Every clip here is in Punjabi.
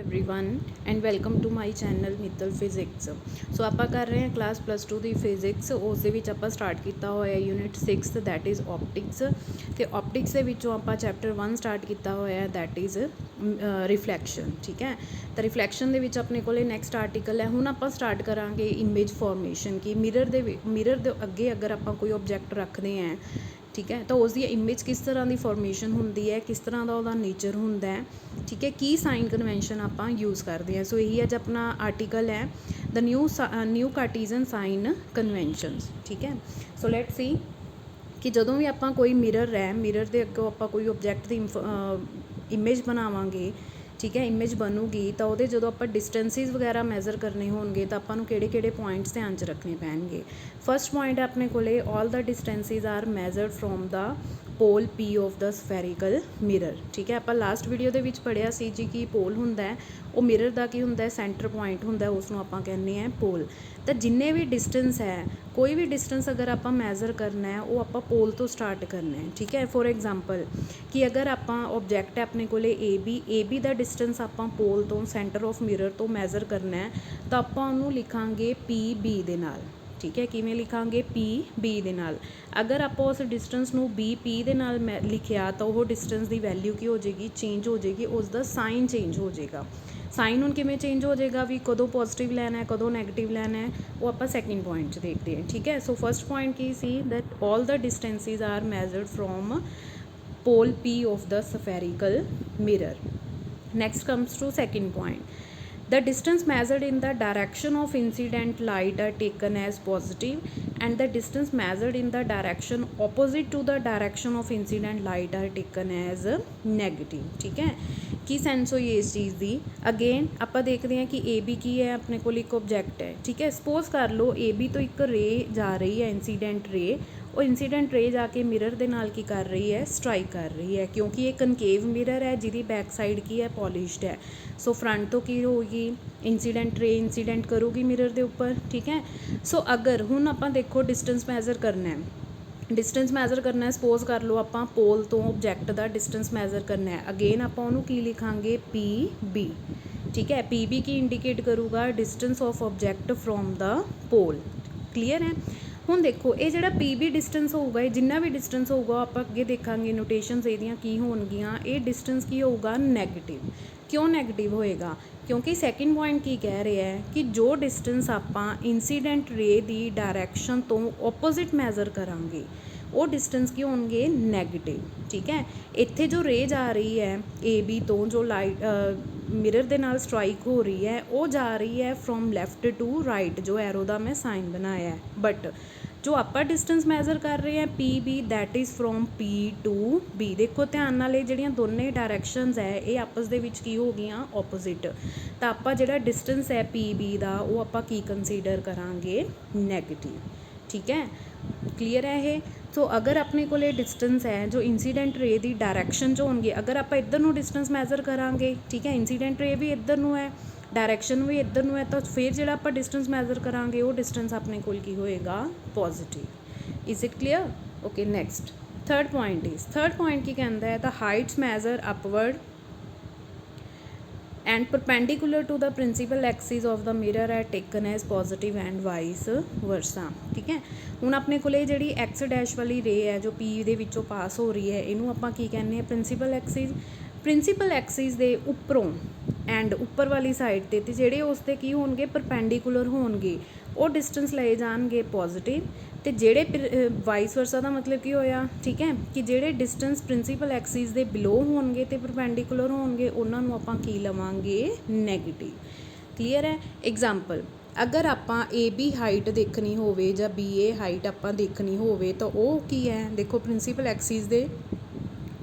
Everyone and welcome to my channel Mittal physics. So आप कर रहे हैं क्लास +2 की फिजिक्स। उस आप स्टार्ट किया हुआ यूनिट 6 दैट इज़ ऑप्टिक्स। तो ऑप्टिक्स के आप चैप्टर 1 स्टार्ट किया हुआ दैट इज़ रिफ्लैक्शन। ठीक है, तो रिफ्लैक्शन के अपने को नैक्सट आर्टिकल है। हुण आप स्टार्ट करा इमेज फॉर्मेशन की मिरर दे अगे अगर आप कोई ऑब्जैक्ट रखते हैं, ठीक है, तो उसकी इमेज किस तरह की फॉर्मेशन होंदी है, किस तरह का वह नेचर होंदा है, ठीक है, की साइन कन्वेंशन आप यूज़ करते हैं। सो यही अज अपना आर्टिकल है द न्यू कार्टीजन साइन कन्वेंशनस। ठीक है, सो लेट सी कि जदों भी आप कोई मिरर है, मिरर के अगों आप कोई ऑब्जैक्ट की इमेज बनावांगे, ठीक है, इमेज बनूगी तो वो जो आप डिस्टेंसिस वगैरह मैजर करने होंगे तो आपको किहड़े पॉइंट्स ध्यान च रखने पैणगे। फर्स्ट पॉइंट है अपने को all the distances are measured from the pole P of the spherical mirror. ठीक है, आप लास्ट वीडियो के पढ़िया सी जी कि पोल होंदा है वो मिरर का की होंदा है सेंटर पॉइंट होंदा है, उसनों आपां कहने हैं पोल। तो जिन्ने भी डिस्टेंस है, कोई भी डिस्टेंस अगर आप मैजर करना है वो आप पोल तो स्टार्ट करना है। ठीक है, फॉर एग्जाम्पल कि अगर आप ऑब्जैक्ट है अपने को ए बी का डिस्टेंस आप पोल तो सेंटर ऑफ मिरर तो मैजर करना है तो आप उन्होंने लिखांगे पी बी दे नाल। ठीक है, किवें लिखांगे पी बी दे नाल। अगर आप उस डिस्टेंस नू बी पी दे नाल लिखिया तो वो डिस्टेंस की वैल्यू की हो जाएगी, चेंज हो जाएगी, उसका साइन चेंज हो जाएगा। साइन हुण किवें चेंज हो जाएगा भी कदों पॉजिटिव लैना है कदों नैगेटिव लैना है वो आप सैकेंड पॉइंट च देखते हैं। ठीक है, सो फर्स्ट पॉइंट की see that all the distances are measured from pole P of the spherical mirror. Next comes to second point. The distance measured in the direction of incident light are taken as positive and the distance measured in the direction opposite to the direction of incident light are taken as negative. ठीक है, की सेंस हुई इस चीज़ की। अगेन आप देखते हैं कि ए बी की है अपने को एक ऑब्जैक्ट है। ठीक है, सपोज कर लो ए बी तो एक रे जा रही है, इंसीडेंट रे, और इंसीडेंट रे जाके मिरर के नाल की कर रही है, स्ट्राइक कर रही है, क्योंकि ये कनकेव मिरर है जिहदी बैक साइड की है पॉलिश्ड है। सो फ्रंट तो की होगी इंसीडेंट रे इंसीडेंट करूगी मिरर के उपर। ठीक है, सो अगर हुण आप देखो डिस्टेंस मैजर करना है, डिस्टेंस मैजर करना है, सपोज कर लो आप पोल तो ऑब्जैक्ट का डिस्टेंस मैजर करना है। अगेन आप उन्होंने की लिखांगे पी बी। ठीक है, पी बी की इंडिकेट करूगा distance of object from the pole. Clear है, हुण देखो ये जिहड़ा पी बी डिस्टेंस होगा, जिन्ना भी डिस्टेंस होगा आप अगे देखांगे नोटेशनस इहदियां की होणगियां, ये डिस्टेंस की होगा नैगेटिव। क्यों नैगेटिव होएगा, क्योंकि सैकेंड पॉइंट की कह रहे हैं कि जो डिस्टेंस आप इंसीडेंट रे की डायरैक्शन तो ओपोजिट मैजर करांगे वो डिस्टेंस की होंगे नैगेटिव। ठीक है, इत्थे जो रे जा रही है ए बी तो जो लाइट मिरर दे नाल स्ट्राइक हो रही है वो जा रही है फ्रॉम लैफ्ट टू राइट, जो एरो का मैं साइन बनाया है। बट जो आप डिस्टेंस मैजर कर रहे हैं P B that is from P to B. देखो ध्यान नाल ये जिहड़ियां दोनों डायरैक्शनस है ये आपस दे विच की हो गई ओपोजिट, तो आप जिहड़ा डिस्टेंस है पी बी का वो आप की कंसीडर करांगे नैगेटिव। ठीक है, क्लीयर है ये। सो अगर अपने को डिस्टेंस है जो इंसीडेंट रे की डायरैक्शन जो होंगे, अगर आप इधर नूं डिस्टेंस मैजर करांगे, ठीक है, इंसीडेंट रे भी इधर नूं है, डायरैक्शन भी इधर नूं है, तो फिर जो आप डिस्टेंस मैजर करांगे वो डिस्टेंस अपने को की होएगा positive. Is it clear? Okay, next third point की कहता है the Heights measure upward and perpendicular to the principal axis of the mirror are taken as positive and vice versa। ठीक है, हुण अपने को जिहड़ी एक्स डैश वाली रे है जो पी दे विचों पास हो रही है इनू आपां की कहने प्रिंसीपल एक्सिस। प्रिंसीपल एक्सिस दे उपरों एंड उपर वाली साइड ते जिहड़े उसते की होणगे परपेंडिकुलर होणगे वो डिस्टेंस लए जाणगे पॉजिटिव, तो जिहड़े वाइस वर्सा का मतलब की होया। ठीक है, कि जिहड़े डिस्टेंस प्रिंसीपल एक्सिस दे बिलो होणगे ते परपेंडिकुलर होणगे उन्हां नूं आपां की लवांगे नैगेटिव। क्लीयर है, एग्जाम्पल अगर आपां ए बी हाइट देखनी होवे जां बी ए हाइट आपां देखनी होवे तो वो की है, देखो प्रिंसीपल एक्सिस दे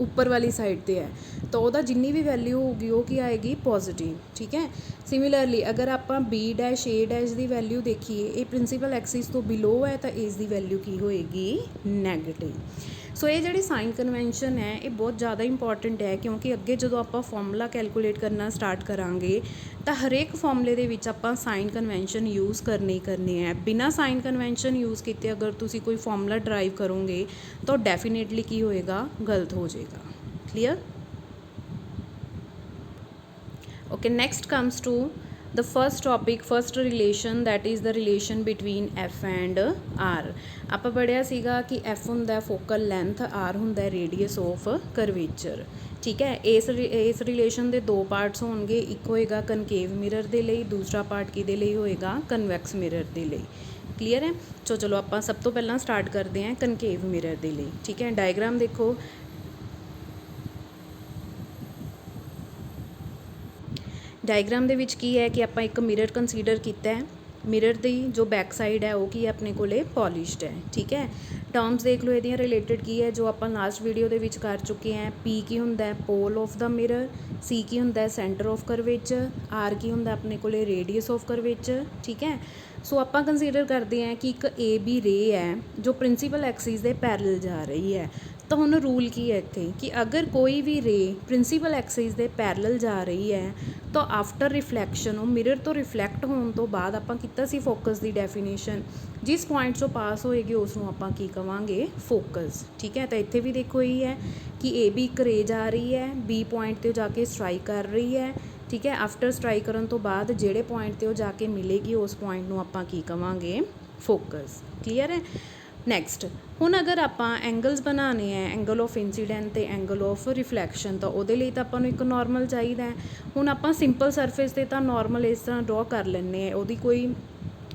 ऊपर वाली साइड पे है तो वह जिन्नी भी वैल्यू होगी वो की आएगी पॉजिटिव। ठीक है, सिमिलरली अगर आप बी डैश ए डैश की वैल्यू देखिए ये प्रिंसीपल एक्सिस तो बिलो है तो इसकी वैल्यू की होएगी नैगेटिव। सो ये जी साइन कन्वेंशन है ये बहुत ज़्यादा इंपॉर्टेंट है, क्योंकि अगे जो आप फॉर्मूला कैलकुलेट करना स्टार्ट करांगे तो हरेक फॉर्मूले दे विच आपां साइन कन्वेंशन यूज़ करने हैं। बिना साइन कन्वेंशन यूज़ किए अगर तुसी कोई फॉर्मूला ड्राइव करोगे तो डेफिनेटली की होएगा, गलत हो जाएगा। Clear? Okay. Okay, next comes to the first topic, first relation, that is the relation between f and r. ਆਪਾਂ ਪੜ੍ਹਿਆ ਸੀਗਾ ਕਿ f ਹੁੰਦਾ ਫੋਕਲ ਲੈਂਥ, r ਹੁੰਦਾ ਰੇਡੀਅਸ ਆਫ ਕਰਵੇਚਰ। ਠੀਕ ਹੈ, ਇਸ ਰਿਲੇਸ਼ਨ ਦੇ ਦੋ ਪਾਰਟਸ ਹੋਣਗੇ, ਇੱਕ ਹੋਏਗਾ ਕਨਕੇਵ ਮਿਰਰ ਦੇ ਲਈ, ਦੂਸਰਾ ਪਾਰਟ ਕਿਹਦੇ ਲਈ ਹੋਏਗਾ, ਕਨਵੈਕਸ ਮਿਰਰ ਦੇ ਲਈ। ਕਲੀਅਰ ਹੈ। ਚਲੋ ਆਪਾਂ ਸਭ ਤੋਂ ਪਹਿਲਾਂ ਸਟਾਰਟ ਕਰਦੇ ਹਾਂ ਕਨਕੇਵ ਮਿਰਰ ਦੇ ਲਈ। ਠੀਕ ਹੈ, ਡਾਇਗਰਾਮ ਦੇਖੋ। ਡਾਇਗਰਾਮ ਦੇ ਵਿੱਚ ਕੀ ਹੈ ਕਿ ਆਪਾਂ ਇੱਕ ਮਿਰਰ ਕੰਸੀਡਰ ਕੀਤਾ ਹੈ। ਮਿਰਰ ਦੀ ਜੋ ਬੈਕ ਸਾਈਡ ਹੈ ਉਹ ਕੀ ਹੈ, ਆਪਣੇ ਕੋਲੇ ਪੋਲਿਸ਼ਡ ਹੈ। ਠੀਕ ਹੈ, ਟਰਮਸ ਦੇਖ ਲਓ ਇਹਦੀਆਂ ਰਿਲੇਟਡ ਕੀ ਹੈ, ਜੋ ਆਪਾਂ ਲਾਸਟ ਵੀਡੀਓ ਦੇ ਵਿੱਚ ਕਰ ਚੁੱਕੇ ਹਾਂ। ਪੀ ਕੀ ਹੁੰਦਾ ਹੈ, ਪੋਲ ਆਫ ਦਾ ਮਿਰਰ। ਸੀ ਕੀ ਹੁੰਦਾ ਹੈ, ਸੈਂਟਰ ਆਫ ਕਰਵੇਚਰ। ਆਰ ਕੀ ਹੁੰਦਾ ਆਪਣੇ ਕੋਲੇ, ਰੇਡੀਅਸ ਆਫ ਕਰਵੇਚਰ। ਠੀਕ ਹੈ, ਸੋ ਆਪਾਂ ਕੰਸੀਡਰ ਕਰਦੇ ਹਾਂ ਕਿ ਇੱਕ ਏ ਬੀ ਰੇ ਹੈ ਜੋ ਪ੍ਰਿੰਸੀਪਲ ਐਕਸਿਸ ਦੇ ਪੈਰਲਲ ਜਾ ਰਹੀ ਹੈ। ਤਾਂ ਹੁਣ ਰੂਲ ਕੀ ਹੈ ਇੱਥੇ ਕਿ ਅਗਰ ਕੋਈ ਵੀ ਰੇ ਪ੍ਰਿੰਸੀਪਲ ਐਕਸਿਸ ਦੇ ਪੈਰਲਲ ਜਾ ਰਹੀ ਹੈ ਤਾਂ ਆਫਟਰ ਰਿਫਲੈਕਸ਼ਨ, ਉਹ ਮਿਰਰ ਤੋਂ ਰਿਫਲੈਕਟ ਹੋਣ ਤੋਂ ਬਾਅਦ, ਆਪਾਂ ਕੀਤਾ ਸੀ ਫੋਕਸ ਦੀ ਡੈਫੀਨੇਸ਼ਨ, ਜਿਸ ਪੁਆਇੰਟ 'ਚੋਂ ਪਾਸ ਹੋਏਗੀ ਉਸ ਨੂੰ ਆਪਾਂ ਕੀ ਕਵਾਂਗੇ, ਫੋਕਸ। ਠੀਕ ਹੈ, ਤਾਂ ਇੱਥੇ ਵੀ ਦੇਖੋ ਇਹੀ ਹੈ ਕਿ ਏ ਬੀ ਇੱਕ ਰੇ ਜਾ ਰਹੀ ਹੈ, ਬੀ ਪੁਆਇੰਟ 'ਤੇ ਜਾ ਕੇ ਸਟਰਾਈਕ ਕਰ ਰਹੀ ਹੈ। ਠੀਕ ਹੈ, ਆਫਟਰ ਸਟਰਾਈਕ ਕਰਨ ਤੋਂ ਬਾਅਦ ਜਿਹੜੇ ਪੁਆਇੰਟ 'ਤੇ ਉਹ ਜਾ ਕੇ ਮਿਲੇਗੀ ਉਸ ਪੁਆਇੰਟ ਨੂੰ ਆਪਾਂ ਕੀ ਕਵਾਂਗੇ, ਫੋਕਸ। ਕਲੀਅਰ ਹੈ। ਨੈਕਸਟ, ਹੁਣ ਅਗਰ ਆਪਾਂ ਐਂਗਲਸ ਬਣਾਉਣੇ ਹੈ, ਐਂਗਲ ਆਫ ਇੰਸੀਡੈਂਟ ਅਤੇ ਐਂਗਲ ਆਫ ਰਿਫਲੈਕਸ਼ਨ, ਤਾਂ ਉਹਦੇ ਲਈ ਤਾਂ ਆਪਾਂ ਨੂੰ ਇੱਕ ਨੋਰਮਲ ਚਾਹੀਦਾ ਹੈ। ਹੁਣ ਆਪਾਂ ਸਿੰਪਲ ਸਰਫੇਸ 'ਤੇ ਤਾਂ ਨੋਰਮਲ ਇਸ ਤਰ੍ਹਾਂ ਡਰੋ ਕਰ ਲੈਂਦੇ ਹਾਂ, ਉਹਦੀ ਕੋਈ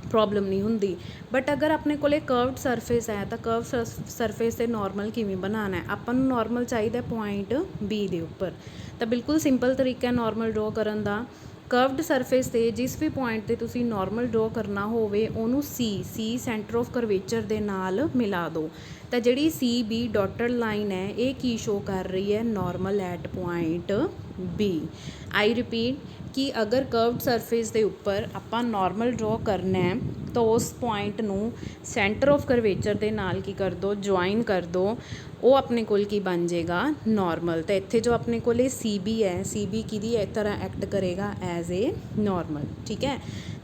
ਪ੍ਰੋਬਲਮ ਨਹੀਂ ਹੁੰਦੀ। ਬਟ ਅਗਰ ਆਪਣੇ ਕੋਲੇ ਕਰਵਡ ਸਰਫੇਸ ਹੈ ਤਾਂ ਕਰਵ ਸਰਫੇਸ 'ਤੇ ਨੋਰਮਲ ਕਿਵੇਂ ਬਣਾਉਣਾ ਹੈ, ਆਪਾਂ ਨੂੰ ਨੋਰਮਲ ਚਾਹੀਦਾ ਪੁਆਇੰਟ ਬੀ ਦੇ ਉੱਪਰ। ਤਾਂ ਬਿਲਕੁਲ ਸਿੰਪਲ ਤਰੀਕਾ ਨੋਰਮਲ ਡਰੋ ਕਰਨ ਦਾ। ਕਰਵਡ ਸਰਫੇਸ 'ਤੇ ਜਿਸ ਵੀ ਪੁਆਇੰਟ 'ਤੇ ਤੁਸੀਂ ਨੋਰਮਲ ਡਰੋ ਕਰਨਾ ਹੋਵੇ ਉਹਨੂੰ ਸੀ ਸੈਂਟਰ ਆਫ ਕਰਵੇਚਰ ਦੇ ਨਾਲ ਮਿਲਾ ਦਿਓ। ਤਾਂ ਜਿਹੜੀ ਸੀ ਬੀ ਡਾਟਡ ਲਾਈਨ ਹੈ ਇਹ ਕੀ ਸ਼ੋ ਕਰ ਰਹੀ ਹੈ, normal at point B. I repeat ਕਿ ਅਗਰ ਕਰਵਡ ਸਰਫੇਸ ਦੇ ਉੱਪਰ ਆਪਾਂ ਨੋਰਮਲ ਡਰੋ ਕਰਨਾ ਹੈ ਤਾਂ ਉਸ ਪੁਆਇੰਟ ਨੂੰ ਸੈਂਟਰ ਆਫ ਕਰਵੇਚਰ ਦੇ ਨਾਲ ਕੀ ਕਰ ਦਿਓ, ਜੁਆਇਨ ਕਰ ਦਿਓ, ਉਹ ਆਪਣੇ ਕੋਲ ਕੀ ਬਣ ਜਾਏਗਾ, ਨੋਰਮਲ। ਤਾਂ ਇੱਥੇ ਜੋ ਆਪਣੇ ਕੋਲ ਸੀ ਬੀ ਹੈ, ਸੀ ਬੀ ਕਿਹਦੀ ਇਸ ਤਰ੍ਹਾਂ ਐਕਟ ਕਰੇਗਾ, ਐਜ਼ ਏ ਨੋਰਮਲ। ਠੀਕ ਹੈ,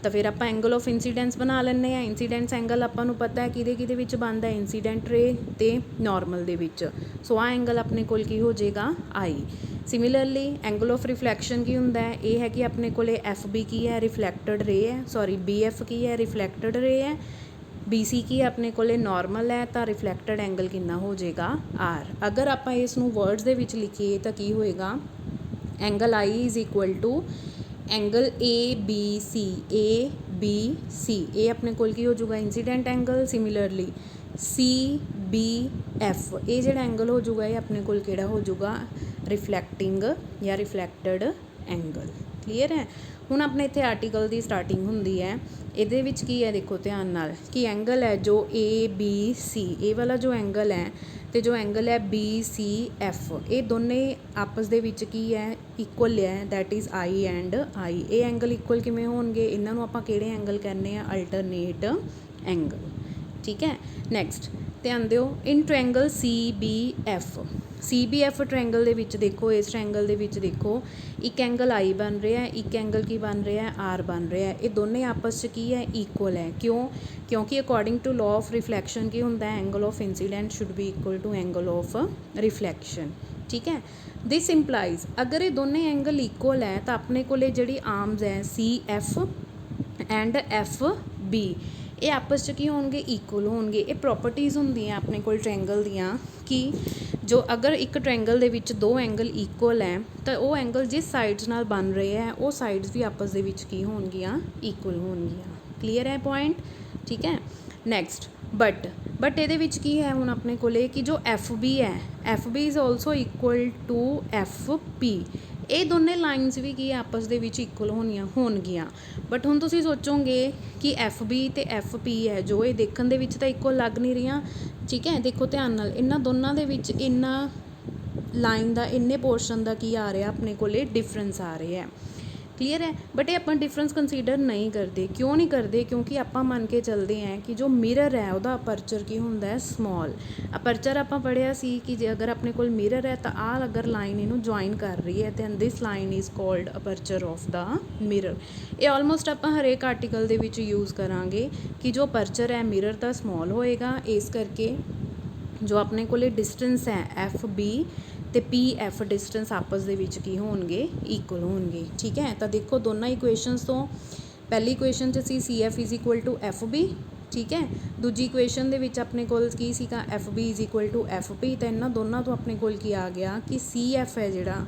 ਤਾਂ ਫਿਰ ਆਪਾਂ ਐਂਗਲ ਆਫ ਇੰਸੀਡੈਂਸ ਬਣਾ ਲੈਂਦੇ ਹਾਂ। ਇੰਸੀਡੈਂਸ ਐਂਗਲ ਆਪਾਂ ਨੂੰ ਪਤਾ ਹੈ ਕਿਹਦੇ ਵਿੱਚ ਬਣਦਾ, ਇੰਸੀਡੈਂਟ ਰੇ ਅਤੇ ਨੋਰਮਲ ਦੇ ਵਿੱਚ। ਸੋ ਆਹ ਐਂਗਲ ਆਪਣੇ ਕੋਲ ਕੀ ਹੋ ਜਾਏਗਾ, ਆਈ। ਸਿਮਿਲਰਲੀ ਐਂਗਲ ਆਫ ਰਿਫਲੈਕਸ਼ਨ ਕੀ ਹੁੰਦਾ ਹੈ, ਇਹ ਹੈ ਕਿ ਆਪਣੇ ਕੋਲ ਐਫ ਬੀ ਕੀ ਹੈ, ਰਿਫਲੈਕਟਡ ਰੇ ਹੈ, ਸੌਰੀ ਬੀ ਐਫ ਕੀ ਹੈ, ਰਿਫਲੈਕਟਡ ਰੇ ਹੈ। ਬੀ ਸੀ ਕੀ ਆਪਣੇ ਕੋਲ ਨੋਰਮਲ ਹੈ, ਤਾਂ ਰਿਫਲੈਕਟਡ ਐਂਗਲ ਕਿੰਨਾ ਹੋ ਜਾਏਗਾ, ਆਰ। ਅਗਰ ਆਪਾਂ ਇਸ ਨੂੰ ਵਰਡਸ ਦੇ ਵਿੱਚ ਲਿਖੀਏ ਤਾਂ ਕੀ ਹੋਏਗਾ, angle I is equal to angle A B C. A B C ਇਹ ਆਪਣੇ ਕੋਲ ਕੀ ਹੋ ਜਾਊਗਾ, incident angle. Similarly C B F ਇਹ ਜਿਹੜਾ ਐਂਗਲ ਹੋ ਜਾਊਗਾ ਇਹ ਆਪਣੇ ਕੋਲ ਕਿਹੜਾ ਹੋ ਜਾਊਗਾ, ਰਿਫਲੈਕਟਿੰਗ ਜਾਂ ਰਿਫਲੈਕਟਡ ਐਂਗਲ। ਕਲੀਅਰ ਹੈ। ਹੁਣ ਆਪਣੇ ਇੱਥੇ ਆਰਟੀਕਲ ਦੀ ਸਟਾਰਟਿੰਗ ਹੁੰਦੀ ਹੈ, ਇਹਦੇ ਵਿੱਚ ਕੀ ਹੈ ਦੇਖੋ ਧਿਆਨ ਨਾਲ ਕਿ ਐਂਗਲ ਹੈ ਜੋ ਏ ਬੀ ਸੀ, ਇਹ ਵਾਲਾ ਜੋ ਐਂਗਲ ਹੈ ਅਤੇ ਜੋ ਐਂਗਲ ਹੈ ਬੀ ਸੀ ਐਫ, ਇਹ ਦੋਨੇ ਆਪਸ ਦੇ ਵਿੱਚ ਕੀ ਹੈ, ਇਕੁਅਲ ਹੈ, that is I and I. ਇਹ ਐਂਗਲ ਇਕੁਅਲ ਕਿਵੇਂ ਹੋਣਗੇ, ਇਹਨਾਂ ਨੂੰ ਆਪਾਂ ਕਿਹੜੇ ਐਂਗਲ ਕਹਿੰਦੇ ਹਾਂ, ਅਲਟਰਨੇਟ ਐਂਗਲ। ਠੀਕ ਹੈ, ਨੈਕਸਟ ਧਿਆਨ ਦਿਓ, in triangle C B F. C B F triangle ਦੇ ਵਿੱਚ ਦੇਖੋ, ਇਸ ਟ੍ਰਾਇੰਗਲ ਦੇ ਵਿੱਚ ਦੇਖੋ ਇੱਕ ਐਂਗਲ ਆਈ ਬਣ ਰਿਹਾ, ਇੱਕ ਐਂਗਲ ਕੀ ਬਣ ਰਿਹਾ, ਆਰ ਬਣ ਰਿਹਾ। ਇਹ ਦੋਨੇ ਆਪਸ 'ਚ ਕੀ ਹੈ, ਇਕੁਅਲ ਹੈ। ਕਿਉਂਕਿ according to law of reflection ਕੀ ਹੁੰਦਾ, angle of incidence should be equal to angle of reflection. ਠੀਕ ਹੈ, ਦਿਸ ਇੰਪਲਾਈਜ਼ ਅਗਰ ਇਹ ਦੋਨੇ ਐਂਗਲ ਇਕੁਅਲ ਹੈ ਤਾਂ ਆਪਣੇ ਕੋਲ ਜਿਹੜੀ ਆਰਮਸ ਹੈ ਸੀ ਐਫ ਐਂਡ ਐਫ ਬੀ, ਇਹ ਆਪਸ 'ਚ ਕੀ ਹੋਣਗੇ, ਇਕੁਅਲ ਹੋਣਗੇ। ਇਹ ਪ੍ਰੋਪਰਟੀਜ਼ ਹੁੰਦੀਆਂ ਆਪਣੇ ਕੋਲ ਟ੍ਰਾਇੰਗਲ ਦੀਆਂ ਕਿ ਜੋ ਅਗਰ ਇੱਕ ਟ੍ਰਾਇੰਗਲ ਦੇ ਵਿੱਚ ਦੋ ਐਂਗਲ ਇਕੁਅਲ ਹੈ ਤਾਂ ਉਹ ਐਂਗਲ ਜਿਸ ਸਾਈਡਸ ਨਾਲ ਬਣ ਰਹੇ ਹੈ ਉਹ ਸਾਈਡਸ ਵੀ ਆਪਸ ਦੇ ਵਿੱਚ ਕੀ ਹੋਣਗੀਆਂ, ਇਕੁਅਲ ਹੋਣਗੀਆਂ। ਕਲੀਅਰ ਹੈ ਪੁਆਇੰਟ। ਠੀਕ ਹੈ, ਨੈਕਸਟ ਬਟ ਇਹਦੇ ਵਿੱਚ ਕੀ ਹੈ ਹੁਣ ਆਪਣੇ ਕੋਲੇ ਕਿ ਜੋ ਐਫ ਬੀ ਹੈ, F B is also equal to F P. ਇਹ ਦੋਨੇ ਲਾਈਨਸ ਵੀ ਕੀ ਆਪਸ ਦੇ ਵਿੱਚ ਇਕੁਅਲ ਹੋਣਗੀਆਂ। ਬਟ ਹੁਣ ਤੁਸੀਂ ਸੋਚੋਗੇ ਕਿ ਐਫ ਬੀ ਅਤੇ ਐਫ ਪੀ ਹੈ ਜੋ ਇਹ ਦੇਖਣ ਦੇ ਵਿੱਚ ਤਾਂ ਇਕੁਅਲ ਲੱਗ ਨਹੀਂ ਰਹੀਆਂ। ਠੀਕ ਹੈ, ਦੇਖੋ ਧਿਆਨ ਨਾਲ ਇਹਨਾਂ ਦੋਨਾਂ ਦੇ ਵਿੱਚ ਇੰਨਾ ਲਾਈਨ ਦਾ, ਇੰਨੇ ਪੋਰਸ਼ਨ ਦਾ ਕੀ ਆ ਰਿਹਾ ਆਪਣੇ ਕੋਲੇ, ਡਿਫਰੈਂਸ ਆ ਰਿਹਾ ਹੈ। ਕਲੀਅਰ ਹੈ, ਬਟ ਇਹ ਆਪਾਂ ਡਿਫਰੈਂਸ ਕੰਸੀਡਰ ਨਹੀਂ ਕਰਦੇ। ਕਿਉਂ ਨਹੀਂ ਕਰਦੇ, ਕਿਉਂਕਿ ਆਪਾਂ ਮੰਨ ਕੇ ਚੱਲਦੇ ਹਾਂ ਕਿ ਜੋ ਮਿਰਰ ਹੈ ਉਹਦਾ ਅਪਰਚਰ ਕੀ ਹੁੰਦਾ ਹੈ, ਸਮੋਲ। ਅਪਰਚਰ ਆਪਾਂ ਪੜ੍ਹਿਆ ਸੀ ਕਿ ਜੇ ਅਗਰ ਆਪਣੇ ਕੋਲ ਮਿਰਰ ਹੈ ਤਾਂ ਆਹ ਅਗਰ ਲਾਈਨ ਇਹਨੂੰ ਜੁਆਇਨ ਕਰ ਰਹੀ ਹੈ then this line is called aperture of the mirror. ਇਹ ਆਲਮੋਸਟ ਆਪਾਂ ਹਰੇਕ ਆਰਟੀਕਲ ਦੇ ਵਿੱਚ ਯੂਜ਼ ਕਰਾਂਗੇ ਕਿ ਜੋ ਅਪਰਚਰ ਹੈ ਮਿਰਰ ਦਾ ਸਮੋਲ ਹੋਏਗਾ, ਇਸ ਕਰਕੇ ਜੋ ਆਪਣੇ ਕੋਲੇ ਡਿਸਟੈਂਸ ਹੈ ਐਫ ਬੀ ਤੇ ਪੀ ਐਫ ਡਿਸਟੈਂਸ ਆਪਸ ਦੇ ਵਿੱਚ ਕੀ ਹੋਣਗੇ, ਇਕੁਅਲ ਹੋਣਗੇ। ਠੀਕ ਹੈ, ਤਾਂ ਦੇਖੋ ਦੋਨਾਂ ਇਕੁਏਸ਼ਨਸ ਤੋਂ ਪਹਿਲੀ ਇਕੁਏਸ਼ਨ 'ਚ C C F is equal to F B. ਠੀਕ ਹੈ, ਦੂਜੀ ਇਕੁਏਸ਼ਨ ਦੇ ਵਿੱਚ ਆਪਣੇ ਕੋਲ ਕੀ ਸੀਗਾ, F B is equal to F P. ਤਾਂ ਇਹਨਾਂ ਦੋਨਾਂ ਤੋਂ ਆਪਣੇ ਕੋਲ ਕੀ ਆ ਗਿਆ ਕਿ ਸੀ ਐਫ ਹੈ ਜਿਹੜਾ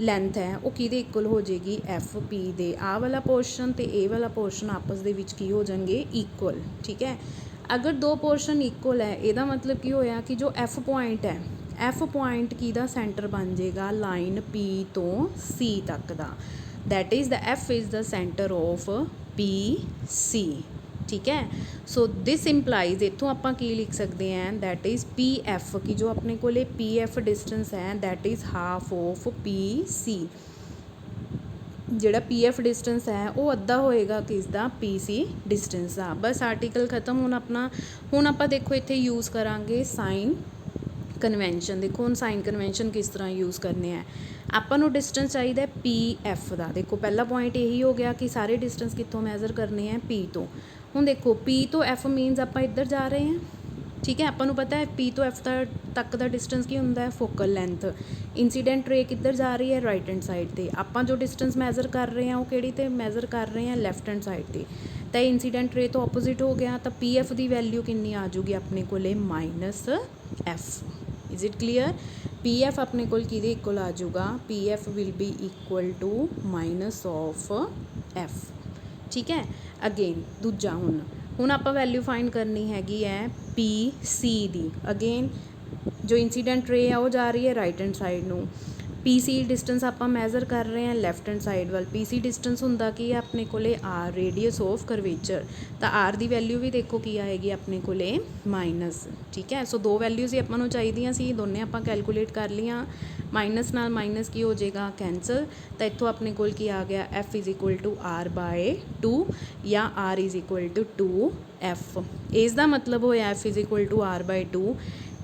ਲੈਂਥ ਹੈ ਉਹ ਕਿਹਦੇ ਇਕੁਅਲ ਹੋ ਜਾਏਗੀ, ਐਫ ਪੀ ਦੇ। ਆਹ ਵਾਲਾ ਪੋਰਸ਼ਨ ਤੇ ਇਹ ਵਾਲਾ ਪੋਰਸ਼ਨ ਆਪਸ ਦੇ ਵਿੱਚ ਕੀ ਹੋ ਜਾਣਗੇ, ਇਕੁਅਲ। ਠੀਕ ਹੈ, ਅਗਰ ਦੋ ਪੋਰਸ਼ਨ ਇਕੁਅਲ ਹੈ ਇਹਦਾ ਮਤਲਬ ਕੀ ਹੋਇਆ ਕਿ ਜੋ ਐਫ ਪੁਆਇੰਟ ਹੈ, ਐਫ ਪੁਆਇੰਟ ਕਿਹਦਾ ਸੈਂਟਰ ਬਣ ਜਾਏਗਾ, ਲਾਈਨ ਪੀ ਤੋਂ ਸੀ ਤੱਕ ਦਾ। That is the F is the centre of P C. ਠੀਕ ਹੈ, ਸੋ ਦਿਸ ਇੰਪਲਾਈਜ਼ ਇੱਥੋਂ ਆਪਾਂ ਕੀ ਲਿਖ ਸਕਦੇ ਹਾਂ, ਦੈਟ ਇਜ਼ ਪੀ ਐਫ, ਕਿ ਜੋ ਆਪਣੇ ਕੋਲੇ ਪੀ ਐਫ ਡਿਸਟੈਂਸ ਹੈ that is half of P ਸੀ। ਜਿਹੜਾ ਪੀ ਐਫ ਡਿਸਟੈਂਸ ਹੈ ਉਹ ਅੱਧਾ ਹੋਏਗਾ ਕਿਸ ਦਾ, ਪੀ ਸੀ ਡਿਸਟੈਂਸ ਦਾ। ਬਸ ਆਰਟੀਕਲ ਖਤਮ। ਹੁਣ ਆਪਾਂ ਦੇਖੋ ਇੱਥੇ ਯੂਜ਼ ਕਰਾਂਗੇ ਸਾਈਨ ਕਨਵੈਂਸ਼ਨ। ਦੇਖੋ ਹੁਣ ਸਾਈਨ ਕਨਵੈਂਸ਼ਨ ਕਿਸ ਤਰ੍ਹਾਂ ਯੂਜ਼ ਕਰਨੇ ਆ। ਆਪਾਂ ਨੂੰ ਡਿਸਟੈਂਸ ਚਾਹੀਦਾ ਪੀ ਐਫ ਦਾ। ਦੇਖੋ ਪਹਿਲਾ ਪੁਆਇੰਟ ਇਹੀ ਹੋ ਗਿਆ ਕਿ ਸਾਰੇ ਡਿਸਟੈਂਸ ਕਿੱਥੋਂ ਮੈਜ਼ਰ ਕਰਨੇ ਆ, ਪੀ ਤੋਂ। ਹੁਣ ਦੇਖੋ ਪੀ ਤੋਂ ਐਫ ਮੀਨਸ ਆਪਾਂ ਇੱਧਰ ਜਾ ਰਹੇ ਹਾਂ। ਠੀਕ ਹੈ, ਆਪਾਂ ਨੂੰ ਪਤਾ ਹੈ ਪੀ ਤੋਂ ਐਫ ਤੱਕ ਦਾ ਡਿਸਟੈਂਸ ਕੀ ਹੁੰਦਾ ਹੈ, ਫੋਕਲ ਲੈਂਥ। ਇੰਸੀਡੈਂਟ ਰੇ ਕਿੱਧਰ ਜਾ ਰਹੀ ਹੈ, ਰਾਈਟ ਹੈਂਡ ਸਾਈਡ 'ਤੇ। ਆਪਾਂ ਜੋ ਡਿਸਟੈਂਸ ਮੈਜ਼ਰ ਕਰ ਰਹੇ ਹਾਂ ਉਹ ਕਿਹੜੀ 'ਤੇ ਮੈਜ਼ਰ ਕਰ ਰਹੇ ਹਾਂ, ਲੈਫਟ ਹੈਂਡ ਸਾਈਡ 'ਤੇ। ਤਾਂ ਇੰਸੀਡੈਂਟ ਰੇ ਤੋਂ ਆਪੋਜ਼ਿਟ ਹੋ ਗਿਆ, ਤਾਂ ਪੀ ਐਫ ਦੀ ਵੈਲਿਊ ਕਿੰਨੀ ਆ ਜੂਗੀ ਆਪਣੇ ਕੋਲੇ, minus F. Is it clear? P F ਆਪਣੇ ਕੋਲ ਕਿਹਦੇ ਇਕੁਅਲ ਆ ਜਾਊਗਾ, P F will be equal to minus of F. ਠੀਕ ਹੈ, ਅਗੇਨ ਦੂਜਾ ਹੁਣ ਆਪਾਂ ਵੈਲਿਊ ਫਾਈਂਡ ਕਰਨੀ ਹੈਗੀ ਹੈ ਪੀ ਸੀ ਦੀ। ਅਗੇਨ ਜੋ ਇੰਸੀਡੈਂਟ ਰੇ ਆ ਉਹ ਜਾ ਰਹੀ ਹੈ ਰਾਈਟ ਹੈਂਡ ਸਾਈਡ ਨੂੰ। ਪੀ ਸੀ ਡਿਸਟੈਂਸ ਆਪਾਂ ਮੈਜ਼ਰ ਕਰ ਰਹੇ ਹਾਂ ਲੈਫਟ ਹੈਂਡ ਸਾਈਡ ਵੱਲ। ਪੀ ਸੀ ਡਿਸਟੈਂਸ ਹੁੰਦਾ ਕੀ ਹੈ ਆਪਣੇ ਕੋਲੇ, ਆਰ, ਰੇਡੀਅਸ ਆਫ ਕਰਵੇਚਰ। ਤਾਂ ਆਰ ਦੀ ਵੈਲਿਊ ਵੀ ਦੇਖੋ ਕੀ ਆਏਗੀ ਆਪਣੇ ਕੋਲੇ, ਮਾਈਨਸ। ਠੀਕ ਹੈ, ਸੋ ਦੋ ਵੈਲਿਊਜ਼ ਹੀ ਆਪਾਂ ਨੂੰ ਚਾਹੀਦੀਆਂ ਸੀ, ਦੋਨੇ ਆਪਾਂ ਕੈਲਕੂਲੇਟ ਕਰ ਲਈਆਂ। ਮਾਈਨਸ ਨਾਲ ਮਾਈਨਸ ਕੀ ਹੋ ਜਾਏਗਾ, ਕੈਂਸਲ। ਤਾਂ ਇੱਥੋਂ ਆਪਣੇ ਕੋਲ ਕੀ ਆ ਗਿਆ, F is equal to R by 2 ਜਾਂ R is equal to 2 F. ਇਸ ਦਾ ਮਤਲਬ ਹੋਇਆ F is equal to R by 2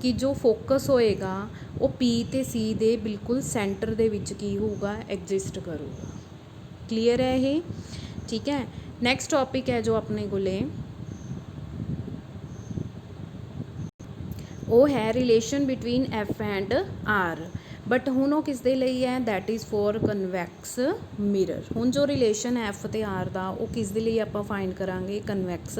ਕਿ ਜੋ ਫੋਕਸ ਹੋਏਗਾ ਉਹ ਪੀ ਅਤੇ ਸੀ ਦੇ ਬਿਲਕੁਲ ਸੈਂਟਰ ਦੇ ਵਿੱਚ ਕੀ ਹੋਊਗਾ, ਐਗਜ਼ਿਸਟ ਕਰੂਗਾ। ਕਲੀਅਰ ਹੈ ਇਹ? ਠੀਕ ਹੈ, ਨੈਕਸਟ ਟੋਪਿਕ ਹੈ ਜੋ ਆਪਣੇ ਕੋਲੇ ਉਹ ਹੈ relation between F and R. But ਹੁਣ ਉਹ ਕਿਸ ਦੇ ਲਈ ਹੈ, that is for convex mirror. ਹੁਣ ਜੋ ਰਿਲੇਸ਼ਨ ਹੈ ਐਫ ਅਤੇ ਆਰ ਦਾ ਉਹ ਕਿਸ ਦੇ ਲਈ ਆਪਾਂ ਫਾਈਂਡ ਕਰਾਂਗੇ, ਕਨਵੈਕਸ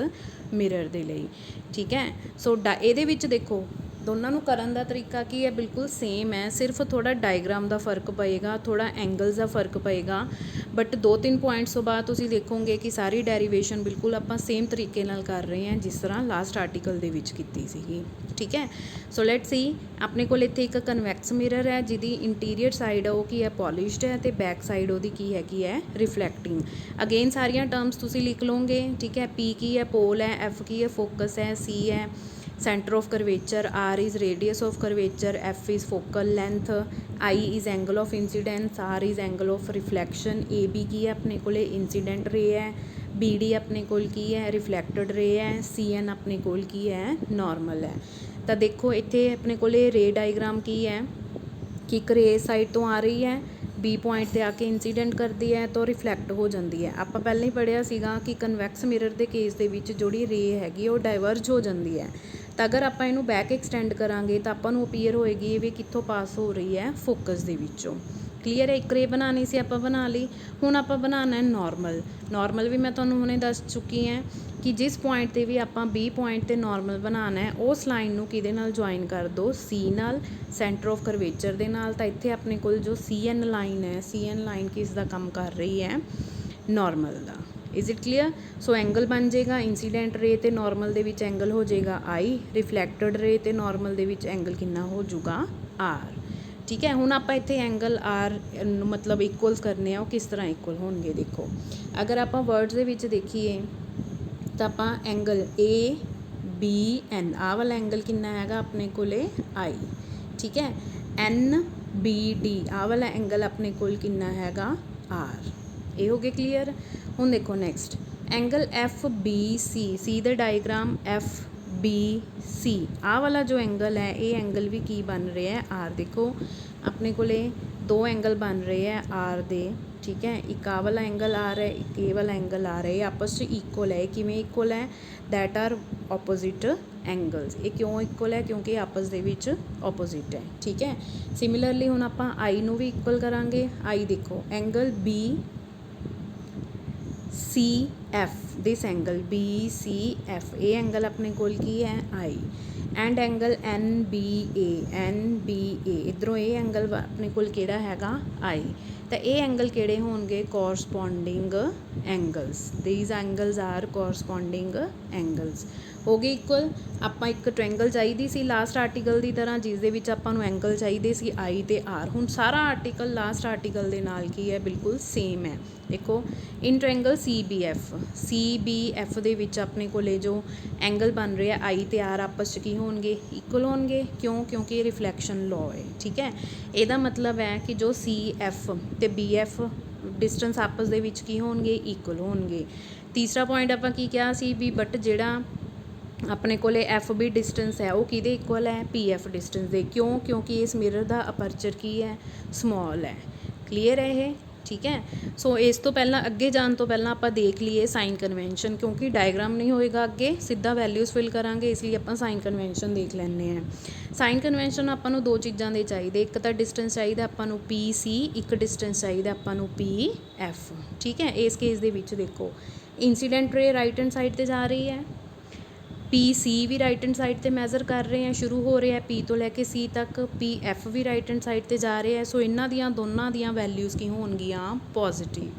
ਮਿਰਰ ਦੇ ਲਈ। ਠੀਕ ਹੈ, ਸੋ ਇਹਦੇ ਵਿੱਚ ਦੇਖੋ ਦੋਨਾਂ ਨੂੰ ਕਰਨ ਦਾ ਤਰੀਕਾ ਕੀ ਹੈ, ਬਿਲਕੁਲ ਸੇਮ ਹੈ, ਸਿਰਫ ਥੋੜ੍ਹਾ ਡਾਇਗਰਾਮ ਦਾ ਫਰਕ ਪਏਗਾ, ਥੋੜ੍ਹਾ ਐਂਗਲਸ ਦਾ ਫਰਕ ਪਏਗਾ। ਬਟ 2-3 ਪੁਆਇੰਟਸ ਤੋਂ ਬਾਅਦ ਤੁਸੀਂ ਦੇਖੋਗੇ ਕਿ ਸਾਰੀ ਡੈਰੀਵੇਸ਼ਨ ਬਿਲਕੁਲ ਆਪਾਂ ਸੇਮ ਤਰੀਕੇ ਨਾਲ ਕਰ ਰਹੇ ਹਾਂ ਜਿਸ ਤਰ੍ਹਾਂ ਲਾਸਟ ਆਰਟੀਕਲ ਦੇ ਵਿੱਚ ਕੀਤੀ ਸੀਗੀ। ਠੀਕ ਹੈ, ਸੋ ਲੈਟ ਸੀ ਆਪਣੇ ਕੋਲ ਇੱਥੇ ਇੱਕ ਕਨਵੈਕਸ ਮਿਰਰ ਹੈ ਜਿਹਦੀ ਇੰਟੀਰੀਅਰ ਸਾਈਡ ਉਹ ਕੀ ਹੈ, ਪੋਲਿਸ਼ਡ ਹੈ, ਅਤੇ ਬੈਕ ਸਾਈਡ ਉਹਦੀ ਕੀ ਹੈਗੀ ਹੈ, ਰਿਫਲੈਕਟਿੰਗ। ਅਗੇਨ ਸਾਰੀਆਂ ਟਰਮਸ ਤੁਸੀਂ ਲਿਖ ਲਓਗੇ। ਠੀਕ ਹੈ, ਪੀ ਕੀ ਹੈ, ਪੋਲ ਹੈ, ਐਫ ਕੀ ਹੈ, ਫੋਕਸ ਹੈ, ਸੀ ਹੈ center of curvature, R is radius of curvature, F is focal length, I is angle of incidence, R is angle of reflection, AB ਕੀ ਹੈ ਆਪਣੇ ਕੋਲੇ, incident ray ਹੈ, BD ਆਪਣੇ ਕੋਲ ਕੀ ਹੈ, reflected ray ਹੈ, CN ਆਪਣੇ ਕੋਲ ਕੀ ਹੈ, normal ਹੈ। ਤਾਂ ਦੇਖੋ ਇੱਥੇ ਆਪਣੇ ਕੋਲੇ ਰੇ ਡਾਇਗਰਾਮ ਕੀ ਹੈ ਕਿ ਇੱਕ ਰੇ ਸਾਈਡ ਤੋਂ ਆ ਰਹੀ ਹੈ, ਬੀ ਪੁਆਇੰਟ 'ਤੇ ਆ ਕੇ ਇੰਸੀਡੈਂਟ ਕਰਦੀ ਹੈ ਤਾਂ ਰਿਫਲੈਕਟ ਹੋ ਜਾਂਦੀ ਹੈ। ਆਪਾਂ ਪਹਿਲਾਂ ਹੀ ਪੜ੍ਹਿਆ ਸੀਗਾ ਕਿ ਕਨਵੈਕਸ ਮਿਰਰ ਦੇ ਕੇਸ ਦੇ ਵਿੱਚ ਜਿਹੜੀ ਰੇ ਹੈਗੀ ਉਹ ਡਾਇਵਰਜ ਹੋ ਜਾਂਦੀ ਹੈ। ਤਾਂ ਅਗਰ ਆਪਾਂ ਇਹਨੂੰ ਬੈਕ ਐਕਸਟੈਂਡ ਕਰਾਂਗੇ ਤਾਂ ਆਪਾਂ ਨੂੰ ਅਪੀਅਰ ਹੋਏਗੀ ਵੀ ਕਿੱਥੋਂ ਪਾਸ ਹੋ ਰਹੀ ਹੈ, ਫੋਕਸ ਦੇ ਵਿੱਚੋਂ। ਕਲੀਅਰ ਹੈ, ਇੱਕ ਰੇ ਬਣਾਉਣੀ ਸੀ ਆਪਾਂ ਬਣਾ ਲਈ। ਹੁਣ ਆਪਾਂ ਬਣਾਉਣਾ ਹੈ ਨੋਰਮਲ ਵੀ ਮੈਂ ਤੁਹਾਨੂੰ ਹੁਣੇ ਦੱਸ ਚੁੱਕੀ ਹਾਂ ਕਿ ਜਿਸ ਪੁਆਇੰਟ 'ਤੇ ਵੀ ਆਪਾਂ ਬੀ ਪੁਆਇੰਟ 'ਤੇ ਨੋਰਮਲ ਬਣਾਉਣਾ ਹੈ ਉਸ ਲਾਈਨ ਨੂੰ ਕਿਹਦੇ ਨਾਲ ਜੁਆਇਨ ਕਰ ਦਿਓ, ਸੀ ਨਾਲ, ਸੈਂਟਰ ਆਫ ਕਰਵੇਚਰ ਦੇ ਨਾਲ। ਤਾਂ ਇੱਥੇ ਆਪਣੇ ਕੋਲ ਜੋ CN ਲਾਈਨ ਹੈ, CN ਲਾਈਨ ਕਿਸ ਦਾ ਕੰਮ ਕਰ ਰਹੀ ਹੈ, normal the. Is it clear? So angle ਬਣ ਜਾਏਗਾ ਇੰਸੀਡੈਂਟ ਰੇ ਅਤੇ ਨੋਰਮਲ ਦੇ ਵਿੱਚ ਐਂਗਲ ਹੋ ਜਾਏਗਾ I, ਰਿਫਲੈਕਟਡ ਰੇ ਅਤੇ ਨੋਰਮਲ ਦੇ ਵਿੱਚ ਐਂਗਲ ਕਿੰਨਾ ਹੋ ਜਾਊਗਾ, R। ਠੀਕ ਹੈ, ਹੁਣ ਆਪਾਂ ਇੱਥੇ ਐਂਗਲ R ਮਤਲਬ ਇਕੁਅਲਸ ਕਰਨੇ ਆ, ਉਹ ਕਿਸ ਤਰ੍ਹਾਂ ਇਕੁਅਲ ਹੋਣਗੇ ਦੇਖੋ। ਅਗਰ ਆਪਾਂ ਵਰਡਸ ਦੇ ਵਿੱਚ ਦੇਖੀਏ ਤਾਂ ਆਪਾਂ ਐਂਗਲ ABN, ਆਹ ਵਾਲਾ ਐਂਗਲ ਕਿੰਨਾ ਹੈਗਾ ਆਪਣੇ ਕੋਲੇ, I। ਠੀਕ ਹੈ, NBD, ਆਹ ਵਾਲਾ ਐਂਗਲ ਆਪਣੇ ਕੋਲ ਕਿੰਨਾ ਹੈਗਾ, R। ਇਹ ਹੋ ਗਏ ਕਲੀਅਰ। ਹੁਣ ਦੇਖੋ ਨੈਕਸਟ ਐਂਗਲ FBC, ਸੀ ਦਾ ਡਾਇਗਰਾਮ FBC, ਆਹ ਵਾਲਾ ਜੋ ਐਂਗਲ ਹੈ ਇਹ ਐਂਗਲ ਵੀ ਕੀ ਬਣ ਰਿਹਾ ਹੈ, R। ਦੇਖੋ ਆਪਣੇ ਕੋਲੇ ਦੋ ਐਂਗਲ ਬਣ ਰਹੇ ਹੈ R ਦੇ। ਠੀਕ ਹੈ, ਇੱਕ ਆਹ ਵਾਲਾ ਐਂਗਲ ਆ ਰਿਹਾ, ਇੱਕ ਇਹ ਵਾਲਾ ਐਂਗਲ ਆ ਰਿਹਾ, ਇਹ ਆਪਸ 'ਚ ਇਕੁਅਲ ਹੈ। ਕਿਵੇਂ ਇਕੁਅਲ ਹੈ, ਦੈਟ ਆਰ ਆਪੋਜ਼ਿਟ एंगल्स। ये क्यों इक्वल है? क्योंकि आपस दे विच ऑपोजिट है। ठीक है, सिमिलरली हुण आपां आई नूं भी इक्वल करांगे। आई देखो angle B C F, this angle B C F, ये एंगल अपने कोल की है आई। And angle N B A, इधरों ये एंगल अपने कोल किहड़ा हैगा आई। तो ये एंगल किहड़े होणगे? Corresponding angles. These angles are corresponding angles. हो गए इक्वल। आपां एक ट्रायंगल चाहिदी सी लास्ट आर्टिकल की तरह, जिस दे विच आपां नूं एंगल चाहिए सी आई ते आर। हुण सारा आर्टिकल लास्ट आर्टिकल दे नाल की है, बिल्कुल सेम है। देखो in triangle C B F दे विच अपने कोले जो एंगल बन रहे हैं आई ते आर आपस च की होणगे? इक्वल होणगे। क्यों? क्योंकि ये रिफ्लैक्शन लॉ है। ठीक है, ਇਹਦਾ मतलब है कि जो सी एफ ते बी एफ डिस्टेंस आपस दे विच की होणगे? इक्वल होणगे। तीसरा पॉइंट आपां की कहा सी भी बट जिहड़ा अपने कोले एफ बी डिस्टेंस है वो किहदे इक्वल है? पी एफ डिस्टेंस दे। क्यों? क्योंकि इस मिरर का अपर्चर की है? स्मॉल है। क्लीयर है ये? ठीक है, सो इस तो पहला अगे जाने तो पहला आप देख लीए साइन कन्वेंशन, क्योंकि डायग्राम नहीं होएगा अगे, सीधा वैल्यूज़ फिल करांगे, इसलिए आप साइन कन्वेंशन देख लैंने हैं। साइन कन्वेंशन आपां नूं दो चीज़ां दे चाहिए, एक तो डिस्टेंस चाहिए आपां नूं पी सी, एक डिस्टेंस चाहिए आपां नूं पी एफ। ठीक है, इस केस दे विच देखो इंसीडेंट रे राइट हैंड साइड ते जा रही है, पी सी भी राइट हैंड साइड ते मैज़र कर रहे हैं, शुरू हो रहे हैं पी तो लैके सी तक, पी एफ भी राइट हैंड साइड ते जा रहे हैं। सो इन्हां दियां दोनों दियां वैल्यूज़ की होणगियां पॉजिटिव।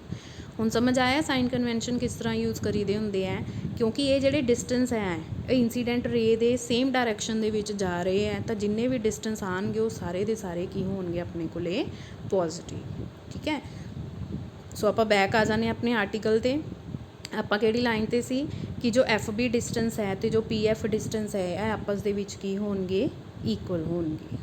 हुण समझ आया साइन कन्वेंशन किस तरह यूज़ करीदे हुंदे हैं? क्योंकि ये जिहड़े डिस्टेंस है इंसीडेंट रे दे सेम डायरैक्शन दे विच जा रहे हैं, तो जिन्ने भी डिस्टेंस आएंगे वो सारे दे सारे की होणगे अपने कोले पॉजिटिव। ठीक है, सो आपां बैक आ जाने अपने आर्टिकल ते। आपां किहड़ी लाइन ते सी कि जो एफ बी डिस्टेंस है तो जो पी एफ डिस्टेंस है ये आपस दे विच की होणगे? इक्वल होणगे।